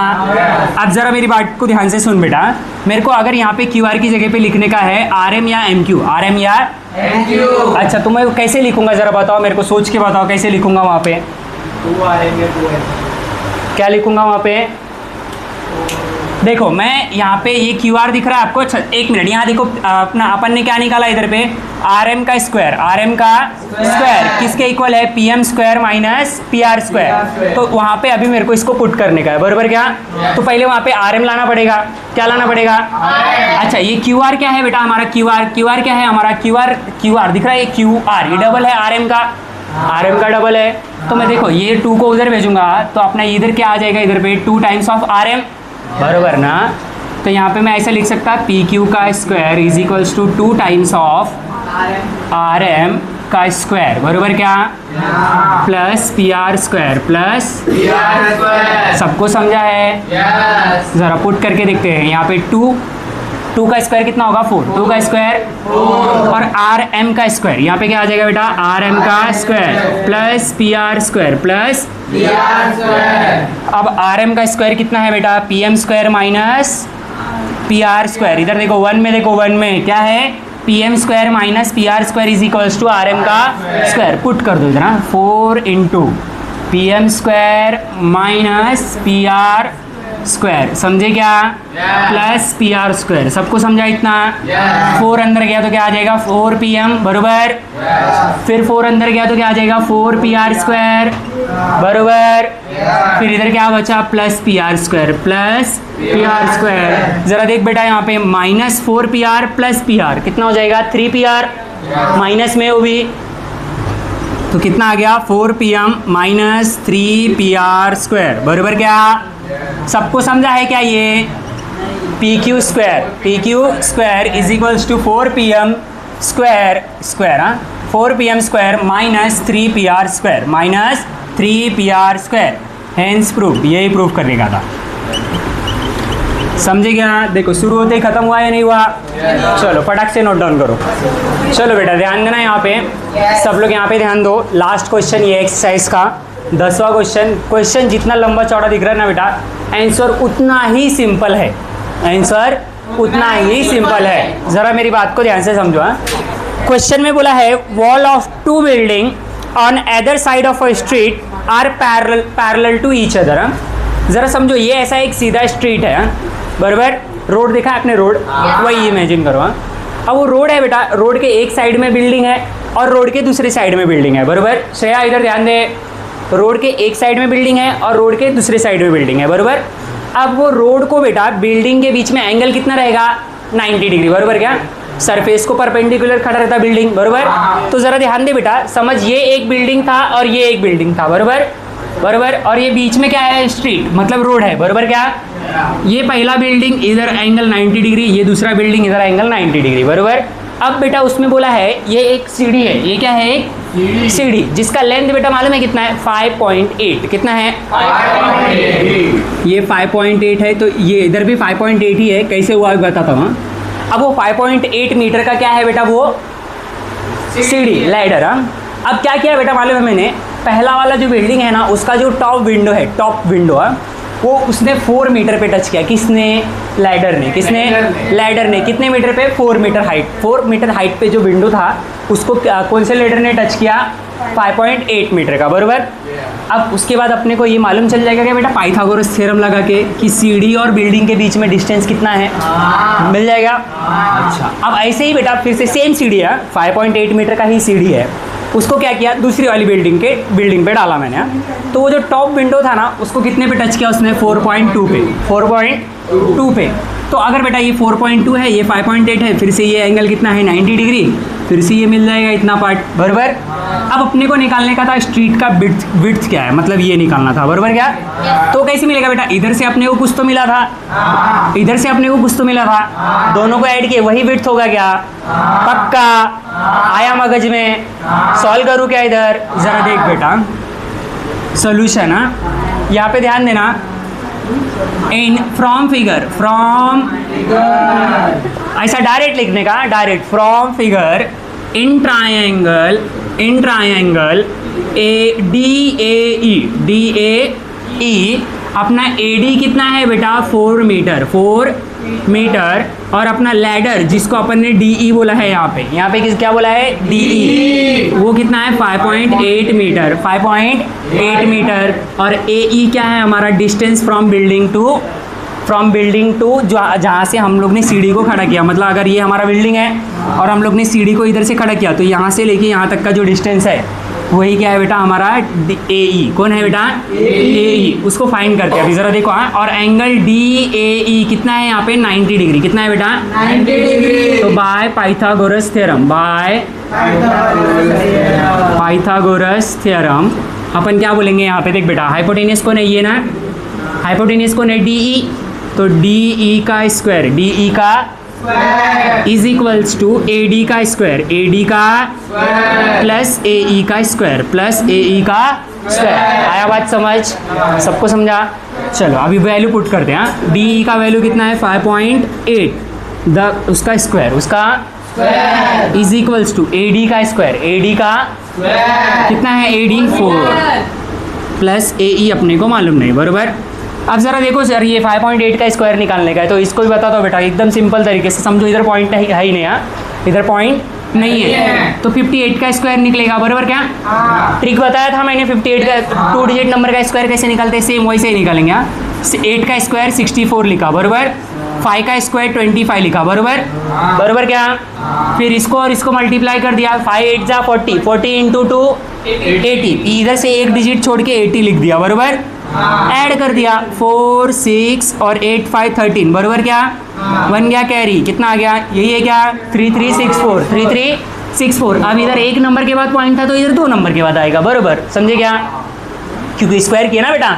अब जरा मेरी बात को ध्यान से सुन बेटा, मेरे को अगर यहाँ पे क्यू आर की जगह पे लिखने का है आर एम या एम क्यू, आर एम या एम क्यू, अच्छा तो मैं कैसे लिखूंगा जरा बताओ मेरे को, सोच के बताओ कैसे लिखूंगा वहाँ पे? क्या लिखूंगा वहाँ पे? देखो मैं यहाँ पे ये क्यू आर दिख रहा है आपको, एक मिनट, यहाँ देखो अपना अपन ने क्या निकाला इधर पे? आर एम का स्क्वायर, आर एम का स्क्वायर किसके इक्वल है? P M square minus P R square. तो वहाँ पे अभी मेरे को इसको पुट करने का है, बराबर क्या? तो पहले वहाँ पे आर एम लाना पड़ेगा, क्या लाना पड़ेगा? अच्छा ये क्यू आर क्या है बेटा हमारा? क्यू आर, क्यू आर क्या है हमारा? क्यू आर, क्यू आर दिख रहा है ये क्यू आर, ये डबल है आर एम का, आर एम का डबल है। तो मैं देखो ये 2 को उधर भेजूंगा तो अपना इधर क्या आ जाएगा? इधर पे 2 टाइम्स ऑफ आर एम, बराबर ना? तो यहाँ पे मैं ऐसा लिख सकता पी क्यू का square is equals to 2 times of R M का स्क्वायर, बराबर क्या? Plus P R square plus सबको समझा है? जरा पुट करके देखते हैं। यहाँ पे 2 का स्क्वायर कितना होगा? 4, 2 का स्क्वायर और आर एम का स्क्वायर, यहाँ पे क्या आ जाएगा बेटा? आर एम का square plus P R square plus P R square. अब आर एम का स्क्वायर कितना है बेटा? P M square minus P R square, इधर देखो 1 में, देखो 1 में क्या है? P M square minus P R square is equals to R M का स्क्वायर, पुट कर दो इधर ना, 4 into P M square minus P R square, समझे क्या? प्लस पी आर स्क्वायर, सबको समझा इतना? 4 अंदर गया तो क्या आ जाएगा? 4 पी एम, बरोबर। फिर 4 अंदर गया तो क्या आ जाएगा? 4 पी आर स्क्वायर, बरोबर। फिर इधर क्या बचा? Plus P R square plus P R square. जरा देख बेटा यहाँ पे minus 4 P R plus P are कितना हो जाएगा? 3 पी आर, माइनस में वो भी, तो कितना आ गया? 4 P M minus 3 P R square, बरोबर क्या? सबको समझा है क्या ये? P Q square is equals to 4 P M square, हाँ 4 P M square minus 3 P R square, minus 3 P R square, hence proof, यही प्रूफ करने का था, समझे क्या? देखो शुरू होते ही खत्म हुआ या नहीं हुआ? चलो फटाक से नोट डाउन करो। चलो बेटा ध्यान देना यहाँ पे, सब लोग यहाँ पे ध्यान दो। लास्ट क्वेश्चन ये एक्सरसाइज का 10वां क्वेश्चन जितना लंबा चौड़ा दिख रहा है ना बेटा, आंसर उतना ही सिंपल है, आंसर उतना ही सिंपल है। ज़रा मेरी बात को ध्यान से समझो। क्वेश्चन में बोला है wall of 2 building on other side of a street are parallel to each other. ज़रा समझो ये ऐसा एक सीधा स्ट्रीट है, बराबर। रोड देखा है आपने? रोड वही इमेजिन करो। अब वो रोड है बेटा, रोड के एक साइड में बिल्डिंग है और रोड के दूसरे साइड में बिल्डिंग है, बराबर। श्रेया इधर ध्यान दे, रोड के एक साइड में बिल्डिंग है और रोड के दूसरे साइड में बिल्डिंग है, बराबर। अब वो रोड को बेटा बिल्डिंग के बीच में एंगल कितना रहेगा? 90 डिग्री, बराबर क्या? सरफेस को परपेंडिकुलर खड़ा रहता बिल्डिंग, बराबर। तो ज़रा ध्यान दे बेटा, समझ ये एक बिल्डिंग था और ये एक बिल्डिंग था, बराबर, और ये बीच में क्या है? स्ट्रीट, मतलब रोड है, बराबर क्या? ये पहला बिल्डिंग इधर एंगल 90 डिग्री, ये दूसरा बिल्डिंग इधर एंगल 90 डिग्री, बराबर। अब बेटा उसमें बोला है ये एक सीढ़ी है, ये क्या है? एक सीढ़ी जिसका लेंथ बेटा मालूम है कितना है? 5.8, कितना है? 5.8। ये 5.8 है तो ये इधर भी 5.8 ही है, कैसे हुआ बताता हूँ। अब वो 5.8 मीटर का क्या है बेटा? वो सीढ़ी, लैडर। अब क्या किया बेटा मालूम है मैंने? पहला वाला जो बिल्डिंग है ना, उसका जो टॉप विंडो है, वो उसने 4 मीटर पे टच किया। किसने? लैडर ने। किसने? लैडर ने। कितने मीटर पे? 4 मीटर हाइट। 4 मीटर हाइट पे जो विंडो था उसको कौन से लैडर ने टच किया? 5.8 मीटर का, बराबर। अब उसके बाद अपने को ये मालूम चल जाएगा कि बेटा पाइथागोरस थ्योरम लगा के कि सीढ़ी और बिल्डिंग के बीच में डिस्टेंस कितना है, मिल जाएगा। अच्छा, अब ऐसे ही बेटा फिर से सेम सीढ़ी है, 5.8 मीटर का ही सीढ़ी है, उसको क्या किया, दूसरी वाली बिल्डिंग पे डाला मैंने। तो वो जो टॉप विंडो था ना, उसको कितने पे टच किया उसने, 4.2 पे, 4.2 पे। तो अगर बेटा ये 4.2 है, ये 5.8 है, फिर से ये एंगल कितना है, 90 डिग्री, फिर से ये मिल जाएगा इतना पार्ट, बराबर। अब अपने को निकालने का था स्ट्रीट का विड्थ क्या है, मतलब ये निकालना था, बराबर क्या। तो कैसे मिलेगा बेटा, इधर से अपने को कुछ तो मिला था, इधर से अपने को कुछ तो मिला था, दोनों को ऐड किए वही विड्थ होगा क्या, पक्का आया मगज में। सॉल्व करूँ क्या इधर, जरा देख बेटा सोल्यूशन। हाँ, यहाँ पे ध्यान देना, इन फ्रॉम फिगर, ऐसा डायरेक्ट लिखने का, direct from figure in triangle A D A E अपना AD कितना है बेटा, 4 मीटर, और अपना लैडर जिसको अपन ने DE बोला है, यहाँ पे क्या बोला है, DE, वो कितना है 5.8 मीटर, 5.8 मीटर। और AE क्या है हमारा, डिस्टेंस फ्रॉम बिल्डिंग टू जहाँ से हम लोग ने सीढ़ी को खड़ा किया, मतलब अगर ये हमारा बिल्डिंग है और हम लोग ने सीढ़ी को इधर से खड़ा किया, तो यहाँ से लेके यहाँ तक का जो डिस्टेंस है वही क्या है बेटा हमारा AE। कौन है बेटा, AE, उसको फाइंड करते हैं अभी, ज़रा देखो। हाँ, और एंगल DAE कितना है यहाँ पे, 90 डिग्री, कितना है बेटा, 90 डिग्री। तो बाय पाइथागोरस थ्योरम अपन क्या बोलेंगे यहाँ पे, देख बेटा हाइपोटेनियस कौन है, ये ना हाइपोटेनियस कौन है, DE, तो DE का स्क्वायर, DE का इज इक्वल्स टू AD का स्क्वायर, AD का प्लस AE का स्क्वायर, प्लस AE का स्क्वायर। आया बात समझ, सबको समझा। चलो अभी वैल्यू पुट करते हैं। DE का वैल्यू कितना है, 5.8, उसका स्क्वायर, उसका इज इक्वल्स टू AD का स्क्वायर, AD का कितना है, AD 4 प्लस AE अपने को मालूम नहीं, बराबर। अब ज़रा देखो सर, ये 5.8 का स्क्वायर निकालने का है, तो इसको भी बता दो बेटा एकदम सिंपल तरीके से समझो। इधर पॉइंट है ही नहीं, इधर पॉइंट नहीं है, तो 58 का स्क्वायर निकलेगा, बराबर क्या। ट्रिक बताया था मैंने, 58 का 2 डिजिट नंबर का स्क्वायर कैसे निकालते हैं, सेम वैसे ही निकालेंगे। 8 का स्क्वायर 64 लिखा, बराबर। 5 का स्क्वायर 25 लिखा, बराबर, बराबर क्या। फिर इसको और इसको मल्टीप्लाई कर दिया, 5 8 जा 40, 40 इंटू 2 80, इधर से एक डिजिट छोड़ के 80 लिख दिया, बराबर। ऐड कर दिया 4 6 और 8 5 13, बराबर क्या, बन गया कैरी, कितना आ गया, यही है क्या, 3364। अब इधर एक नंबर के बाद पॉइंट था, तो इधर 2 नंबर के बाद आएगा, बराबर, समझे क्या, क्योंकि स्क्वायर किया ना बेटा।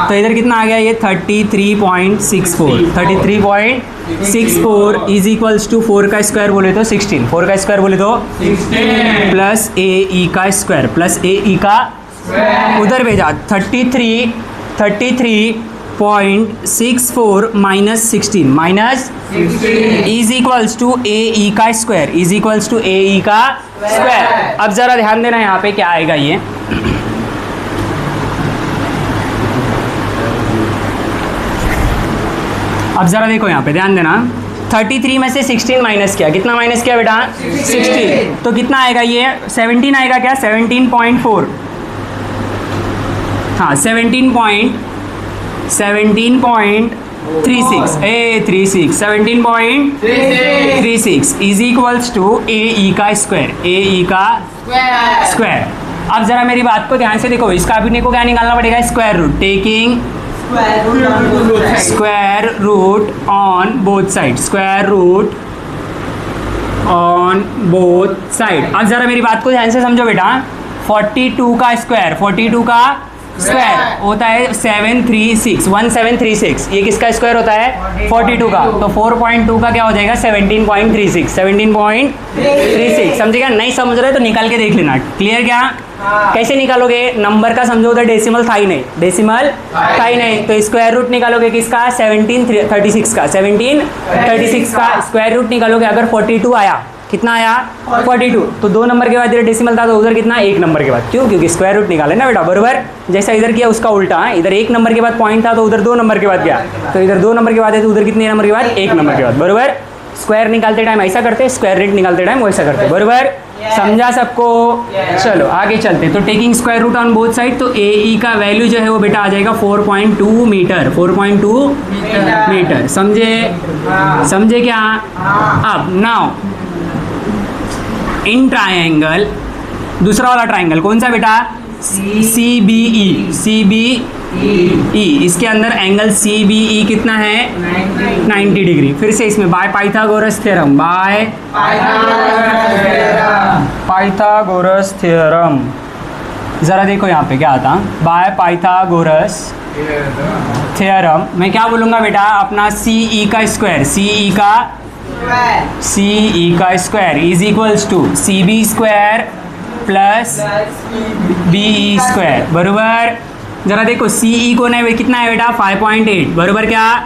तो इधर कितना आ गया, ये 33.64 इज इक्वल्स टू 4 का स्क्वायर बोले तो 16, 4 का स्क्वायर बोले तो 16 प्लस AE का स्क्वायर, प्लस AE का उधर भेजा 33.64 minus 16 is equals to AE का square, is equals to AE का स्क्वायर। अब जरा ध्यान देना यहाँ पे क्या आएगा ये, अब जरा देखो यहाँ पे ध्यान देना, 33 में से 16 माइनस किया, कितना माइनस किया बेटा, 16, तो कितना आएगा ये 17 आएगा क्या, 17.4, हाँ 17.36 इज इक्वल्स टू AE का स्क्वायर, AE का स्क्वायर। अब जरा मेरी बात को ध्यान से देखो, इसका अपने को क्या निकालना पड़ेगा, square root, taking square root on both side, square root on both side. अब जरा मेरी बात को ध्यान से समझो बेटा, 42 का स्क्वायर, 42 का स्क्वायर होता है 1736, ये किसका स्क्वायर होता है, 42 का, तो 4.2 का क्या हो जाएगा, 17.36, समझेगा। नहीं समझ रहे तो निकाल के देख लेना, क्लियर क्या। कैसे निकालोगे, नंबर का समझो, उधर डेसिमल था ही नहीं, तो स्क्वायर रूट निकालोगे किसका, 1736 का, 1736 का स्क्वायर रूट निकालोगे, अगर 42 आया, कितना आया 42, तो 2 नंबर के बाद इधर डेसिमल था तो उधर कितना, 1 नंबर के बाद, क्यों, क्योंकि स्क्वायर रूट निकाले ना बेटा, बराबर। जैसा इधर किया उसका उल्टा, इधर 1 नंबर के बाद पॉइंट था तो उधर 2 नंबर के बाद गया, तो इधर 2 नंबर के बाद है तो उधर कितने नंबर के बाद, 1 नंबर के बाद, बराबर। स्क्वायर निकालते टाइम ऐसा करते, स्क्वायर रूट निकालते टाइम वैसा करते, बराबर। समझा सबको? चलो आगे चलते। तो taking square root on both side, तो ए ई का वैल्यू जो है वो बेटा आ जाएगा 4.2 मीटर, 4.2 मीटर। समझे? समझे क्या? अब नाउ इन ट्रायंगल, दूसरा वाला ट्रायंगल कौन सा बेटा? C B E, C B E, इसके अंदर एंगल सी बी ई कितना है? 90 डिग्री। फिर से इसमें bye Pythagoras theorem, by Pythagoras theorem, ज़रा देखो यहाँ पे क्या आता, बाय पाइथागोरस थ्योरम। मैं क्या बोलूँगा बेटा? अपना सी ई का स्क्वायर, सी ई का square is equals to C B square plus B E square, बरोबर। जरा देखो सी ई को नहीं कितना है बेटा? 5.8, बरोबर क्या?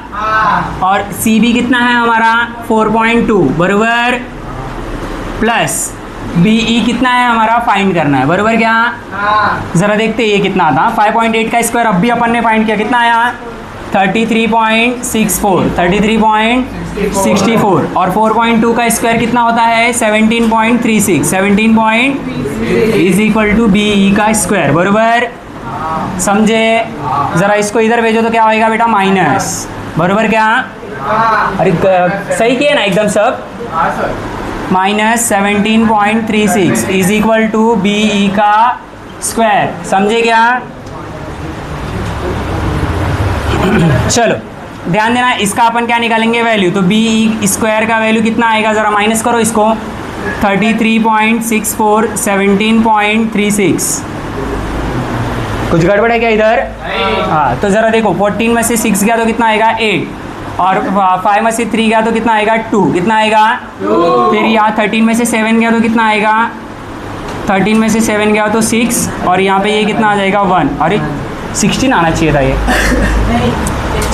और सी बी कितना है हमारा? 4.2, बरोबर। प्लस बी ई कितना है हमारा? फाइंड करना है, बरोबर क्या? ज़रा देखते ये कितना आता। 5.8 का स्क्वायर अब भी अपन ने फाइंड किया, कितना आया? 33.64, 33.64। और 4.2 का स्क्वायर कितना होता है? 17.36, 17 is equal to B E का स्क्वायर, बरोबर। समझे? ज़रा इसको इधर भेजो तो क्या होएगा बेटा? माइनस, बरोबर क्या? अरे सही किए ना एकदम सब? Minus 17.36 is equal to B E का स्क्वायर। समझे क्या? चलो ध्यान देना, इसका अपन क्या निकालेंगे? वैल्यू। तो बी ई स्क्वायर का वैल्यू कितना आएगा? ज़रा माइनस करो इसको। 33.64, 17.36। कुछ गड़बड़ है क्या इधर? हाँ, तो ज़रा देखो 14 में से 6 गया तो कितना आएगा? 8। और 5 में से 3 गया तो कितना आएगा? 2। कितना आएगा? 2। फिर यहाँ 13 में से 7 गया तो कितना आएगा? 13 में से 7 गया तो 6। और यहाँ पे ये कितना आ जाएगा? 1। अरे 16 आना चाहिए था ये।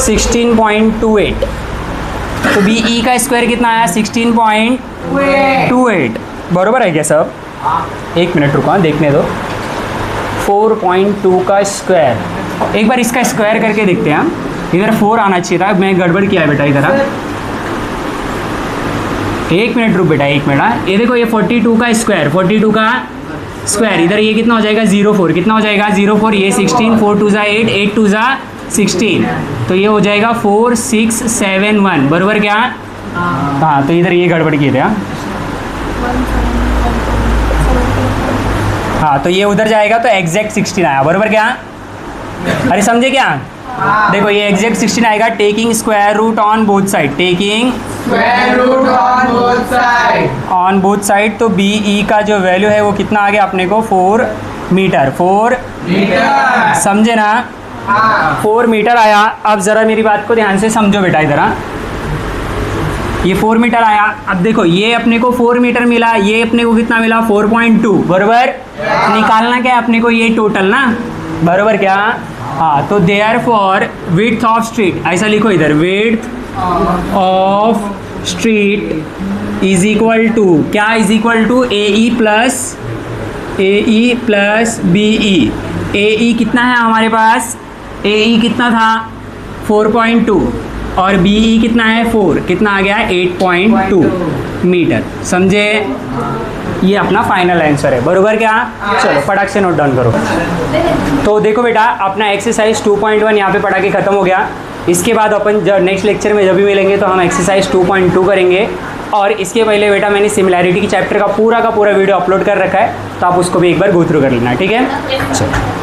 16.28। तो बी ई का स्क्वायर कितना आया? 16.28, बरोबर है क्या सब? एक मिनट रुको, देखने दो। 4.2 का स्क्वायर, एक बार इसका स्क्वायर करके देखते हैं। इधर 4 आना चाहिए था, मैं गड़बड़ किया है बेटा इधर। एक मिनट रुक बेटा, एक मिनट। ये देखो ये 42 का स्क्वायर, 42 का स्क्वायर, इधर ये कितना हो जाएगा? 04। कितना हो जाएगा? 04। ये 16, 4 2 8, 8 2 16, तो ये हो जाएगा 4671, बरोबर क्या? हाँ, तो इधर ये गड़बड़ किए थे। हाँ, तो ये उधर जाएगा तो एग्जैक्ट 16 आया, बरोबर क्या? अरे समझे क्या? देखो ये एग्जैक्ट 16 आएगा। Taking square root on both side, taking square root on both side, तो बी ई का जो वैल्यू है वो कितना आ गया अपने को? 4 मीटर, 4 मीटर। समझे ना? 4 मीटर आया। अब ज़रा मेरी बात को ध्यान से समझो बेटा इधर। ये 4 मीटर आया। अब देखो ये अपने को 4 मीटर मिला, ये अपने को कितना मिला? 4.2, बरोबर। निकालना क्या है अपने को? ये टोटल ना, बरोबर क्या? हाँ, तो देयरफॉर विड्थ ऑफ स्ट्रीट, ऐसा लिखो इधर, width of street is equal to क्या? Is equal to A E plus B E. A E कितना है हमारे पास? ए ई कितना था? 4.2। और बी ई कितना है? 4। कितना आ गया? 8.2 मीटर। समझे? ये अपना फाइनल आंसर है, बरोबर क्या? चलो फटाक से नोट डाउन करो। तो देखो बेटा, अपना एक्सरसाइज 2.1 यहाँ पे पढ़ा के ख़त्म हो गया। इसके बाद अपन जब नेक्स्ट लेक्चर में जब भी मिलेंगे तो हम एक्सरसाइज 2.2 करेंगे। और इसके पहले बेटा मैंने सिमिलैरिटी की चैप्टर का पूरा वीडियो अपलोड कर रखा है, तो आप उसको भी एक बार गो थ्रू कर लेना, ठीक है? चलो।